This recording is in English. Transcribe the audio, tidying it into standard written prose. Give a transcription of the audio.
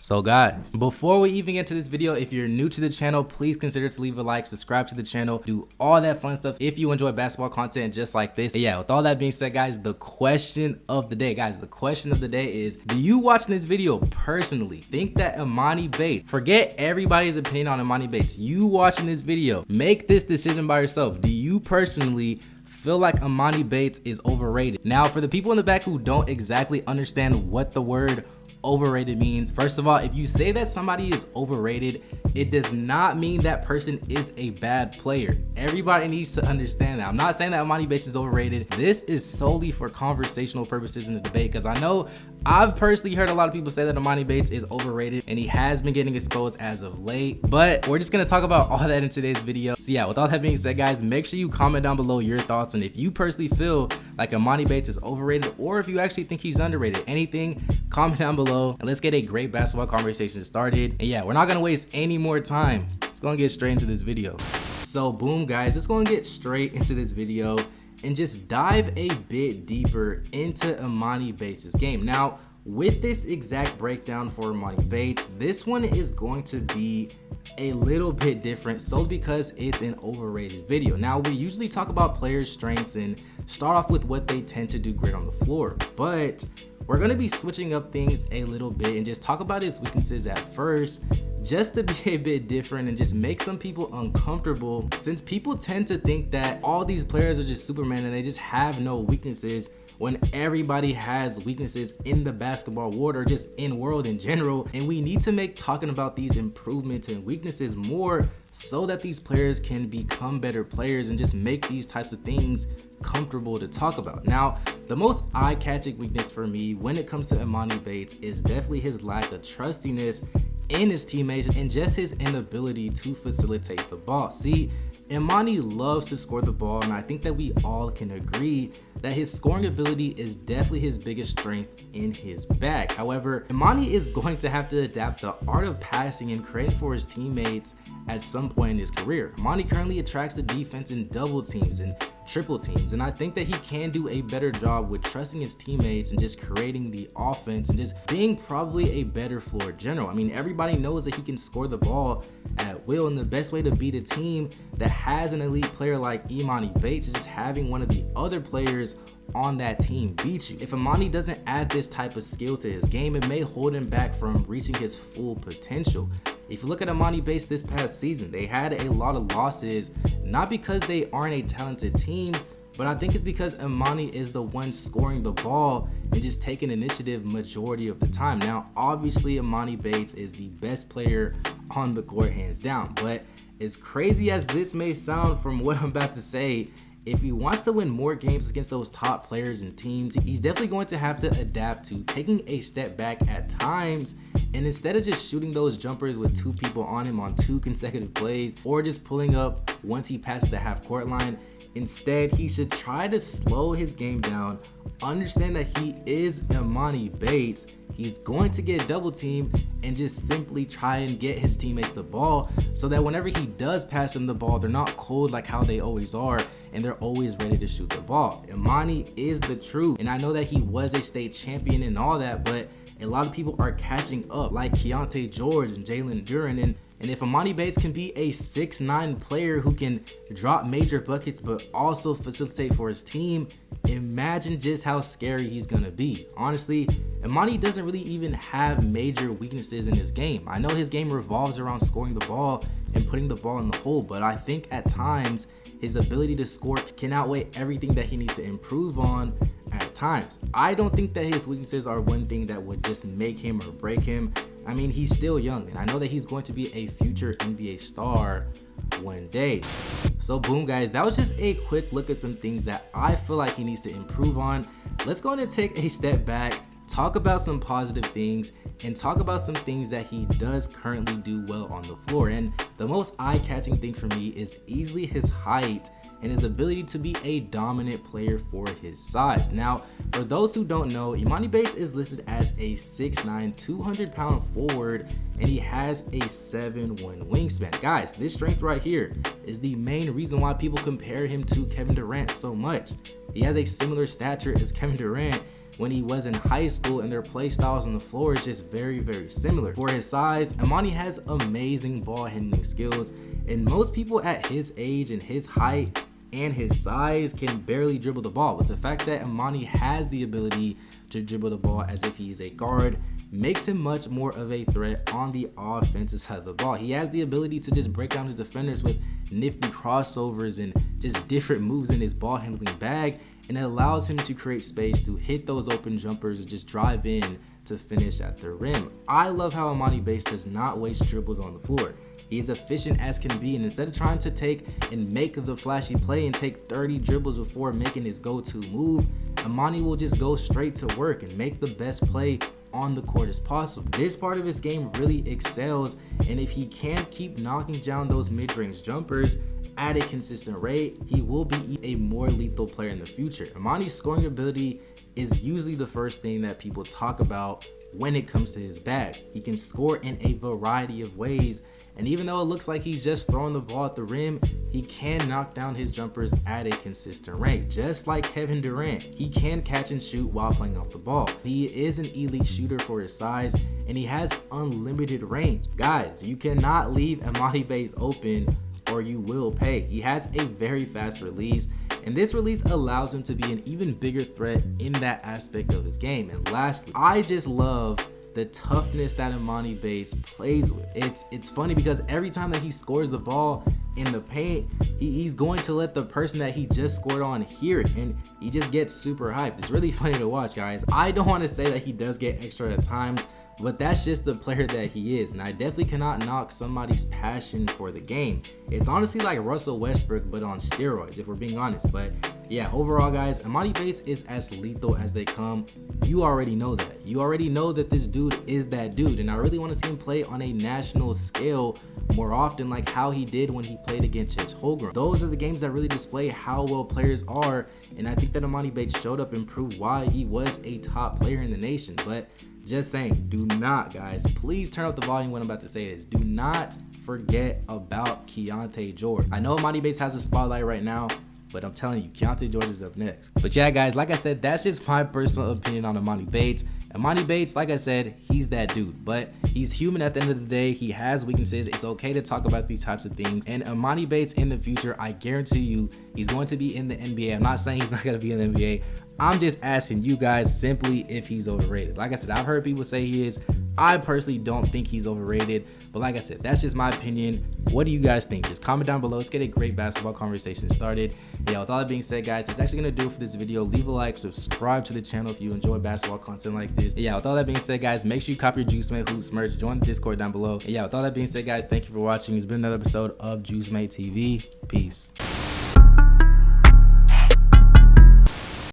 So guys, before we even get to this video, if you're new to the channel, please consider to leave a like, subscribe to the channel, do all that fun stuff if you enjoy basketball content just like this. But yeah, with all that being said, guys, the question of the day, is, do you watching this video personally think that Emoni Bates, forget everybody's opinion on Emoni Bates, you watching this video, make this decision by yourself. Do you personally feel like Emoni Bates is overrated? Now, for the people in the back who don't exactly understand what the word overrated means, first of all, if you say that somebody is overrated, it does not mean that person is a bad player. Everybody needs to understand that. I'm not saying that Emoni Bates is overrated. This is solely for conversational purposes in the debate, because I know I've personally heard a lot of people say that Emoni Bates is overrated, and he has been getting exposed as of late, but we're just gonna talk about all that in today's video. So yeah, with all that being said, guys, make sure you comment down below your thoughts, and if you personally feel like Emoni Bates is overrated, or if you actually think he's underrated, anything, comment down below, and let's get a great basketball conversation started. And yeah, we're not gonna waste any more time. Let's go and get straight into this video. So boom, guys, let's go and get straight into this video and just dive a bit deeper into Emoni Bates' game. Now, with this exact breakdown for Emoni Bates, this one is going to be a little bit different, so because it's an overrated video. Now, we usually talk about players' strengths and start off with what they tend to do great on the floor, but we're going to be switching up things a little bit and just talk about his weaknesses at first, just to be a bit different and just make some people uncomfortable, since people tend to think that all these players are just Superman and they just have no weaknesses, when everybody has weaknesses in the basketball world or just in world in general. And we need to make talking about these improvements and weaknesses more, so that these players can become better players and just make these types of things comfortable to talk about. Now, the most eye-catching weakness for me when it comes to Emoni Bates is definitely his lack of trustiness in his teammates and just his inability to facilitate the ball. See, Emoni loves to score the ball, and I think that we all can agree that his scoring ability is definitely his biggest strength in his bag. However, Emoni is going to have to adapt the art of passing and creating for his teammates at some point in his career. Emoni currently attracts the defense in double teams and triple teams, and I think that he can do a better job with trusting his teammates and just creating the offense and just being probably a better floor general. I mean, everybody knows that he can score the ball at will, and the best way to beat a team that has an elite player like Emoni Bates is just having one of the other players on that team beat you. If Emoni doesn't add this type of skill to his game, it may hold him back from reaching his full potential. If you look at Emoni Bates this past season, they had a lot of losses, not because they aren't a talented team, but I think it's because Emoni is the one scoring the ball and just taking initiative majority of the time. Now, obviously, Emoni Bates is the best player on the court, hands down, but as crazy as this may sound from what I'm about to say, if he wants to win more games against those top players and teams, he's definitely going to have to adapt to taking a step back at times, and instead of just shooting those jumpers with two people on him on 2 consecutive plays, or just pulling up once he passes the half court line, instead he should try to slow his game down, understand that he is Emoni Bates, he's going to get double teamed, and just simply try and get his teammates the ball, so that whenever he does pass them the ball, they're not cold like how they always are, and they're always ready to shoot the ball. Emoni is the truth, and I know that he was a state champion and all that, but a lot of people are catching up, like Keontae George and Jalen Duren, and if Emoni Bates can be a 6'9" player who can drop major buckets but also facilitate for his team, imagine just how scary he's gonna be. Honestly, Emoni doesn't really even have major weaknesses in his game. I know his game revolves around scoring the ball and putting the ball in the hole, but I think at times his ability to score can outweigh everything that he needs to improve on at times. I don't think that his weaknesses are one thing that would just make him or break him. I mean, he's still young, and I know that he's going to be a future NBA star one day. So boom, guys, that was just a quick look at some things that I feel like he needs to improve on. Let's go and take a step back, talk about some positive things, and talk about some things that he does currently do well on the floor. And the most eye-catching thing for me is easily his height and his ability to be a dominant player for his size. Now, for those who don't know, Emoni Bates is listed as a 6'9", 200-pound forward, and he has a 7'1" wingspan. Guys, this strength right here is the main reason why people compare him to Kevin Durant so much. He has a similar stature as Kevin Durant, when he was in high school, and their play styles on the floor is just very, very similar. For his size, Emoni has amazing ball handling skills, and most people at his age and his height and his size can barely dribble the ball. But the fact that Emoni has the ability to dribble the ball as if he is a guard makes him much more of a threat on the offensive side of the ball. He has the ability to just break down his defenders with nifty crossovers and just different moves in his ball handling bag, and it allows him to create space to hit those open jumpers and just drive in to finish at the rim. I love how Emoni Bates does not waste dribbles on the floor. He is efficient as can be, and instead of trying to take and make the flashy play and take 30 dribbles before making his go-to move, Emoni will just go straight to work and make the best play on the court as possible. This part of his game really excels, and if he can keep knocking down those mid-range jumpers at a consistent rate, he will be a more lethal player in the future. Emoni's scoring ability is usually the first thing that people talk about when it comes to his bag. He can score in a variety of ways, and even though it looks like he's just throwing the ball at the rim, he can knock down his jumpers at a consistent rate. Just like Kevin Durant, he can catch and shoot while playing off the ball. He is an elite shooter for his size, and he has unlimited range. Guys, you cannot leave Emoni Bates open or you will pay. He has a very fast release, and this release allows him to be an even bigger threat in that aspect of his game. And lastly, I just love the toughness that Emoni Bates plays with. It's funny because every time that he scores the ball in the paint, he's going to let the person that he just scored on hear it, and he just gets super hyped. It's really funny to watch, guys. I don't want to say that he does get extra at times, but that's just the player that he is, and I definitely cannot knock somebody's passion for the game. It's honestly like Russell Westbrook, but on steroids, if we're being honest. But yeah, overall, guys, Emoni Bates is as lethal as they come. You already know that. You already know that this dude is that dude, and I really want to see him play on a national scale more often, like how he did when he played against Chet Holmgren. Those are the games that really display how well players are, and I think that Emoni Bates showed up and proved why he was a top player in the nation. But just saying, do not, guys, please turn up the volume when I'm about to say this. Do not forget about Keyonte George. I know Emoni Bates has a spotlight right now, but I'm telling you, Keyonte George is up next. But yeah, guys, like I said, that's just my personal opinion on Emoni Bates. Emoni Bates, like I said, he's that dude, but he's human at the end of the day. He has weaknesses. It's okay to talk about these types of things. And Emoni Bates in the future, I guarantee you, he's going to be in the NBA. I'm not saying he's not going to be in the NBA. I'm just asking you guys simply if he's overrated. Like I said, I've heard people say he is. I personally don't think he's overrated, but like I said, that's just my opinion. What do you guys think? Just comment down below. Let's get a great basketball conversation started. Yeah, with all that being said, guys, that's actually going to do it for this video. Leave a like, subscribe to the channel if you enjoy basketball content like this. Yeah, with all that being said, guys, make sure you copy your JuiceMadeHoops merch. Join the Discord down below. Yeah, with all that being said, guys, thank you for watching. It's been another episode of JuiceMade TV. Peace.